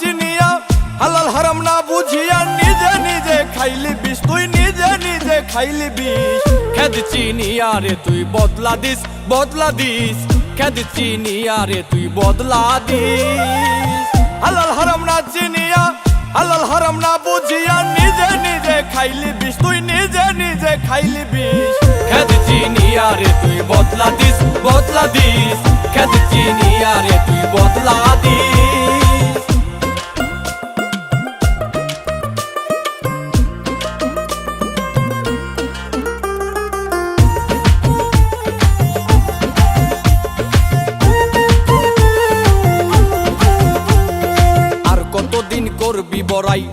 চিনিয়া হালাল হারাম না বুঝিয়া নিজে নিজে খাইলি বিষ তুই নিজে নিজে খাইলি বিষ খেদ চিনিয়া রে তুই বদলা দিস খেদ চিনিয়া রে তুই বদলা দিস হালাল হারাম না চিনিয়া হালাল হারাম না বুঝিয়া নিজে নিজে খাইলি বিষ তুই নিজে নিজে খাইলি বিষ খেদ চিনিয়া রে তুই বদলা দিস খেদ চিনিয়া রে তুই বদলা দিস কতদিন করবি বড়াই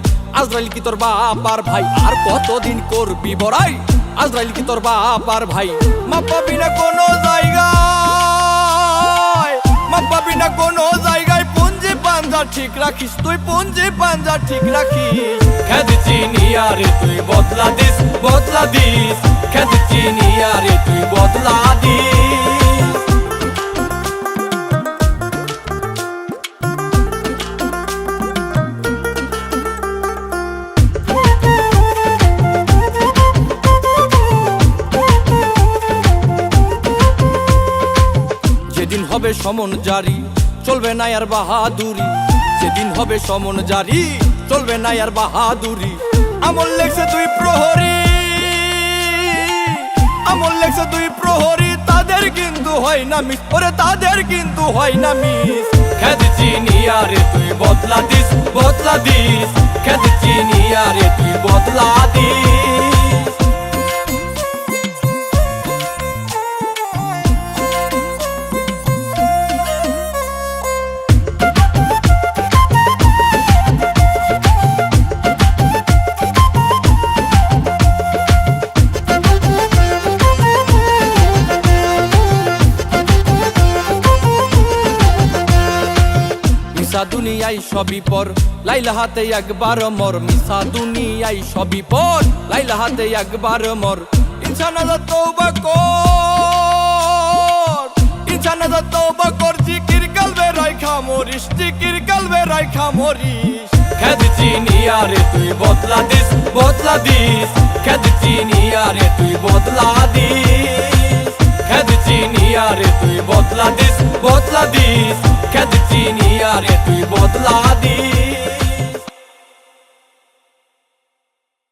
আজরাইল কি তোর বাবার ভাই আর কতদিন করবি বড়াই আজরাইল কি তোর বাবার ভাই মাপ পাবি না কোনো জায়গায় মাপ পাবি না কোনো জায়গায় পুঞ্জি পাঞ্জা ঠিক রাখিস তুই পুঞ্জি পাঞ্জা ঠিক রাখিস খেদ চিনিয়া রে তুই বদলা দিস খেদ চিনিয়া রে তুই বদলা দিস যেদিন হবে সমন জারি চলবে না আর বাহাদুরি যেদিন হবে সমন জারি চলবে না আর বাহাদুরি আমল লেখছে তুই প্রহরী আমল লেখছে তুই প্রহরী তাদের কিন্তু হয় না মিস ওরে তাদের কিন্তু হয় না মিস খেদ চিনিয়া রে তুই বদলা দিস খেদ চিনিয়া রে তুই বদলা দিস মিশা দুনিয়ায় সবই পর লাইলা হাতে একবার মর মিশা দুনিয়ায় সবই পর লাইলা হাতে একবার মর ইনসানাদা তওবা কর ইনসানাদা তওবা কর জিকির কলবে রাখা মরিস খেদ চিনিয়া রে তুই বদলা দিস খেদ চিনিয়া রে তুই বদলা দিস খেদ চিনিয়া রে তুই বদলা দিস খেদ চিনিয়া রে তুই বদলা দিস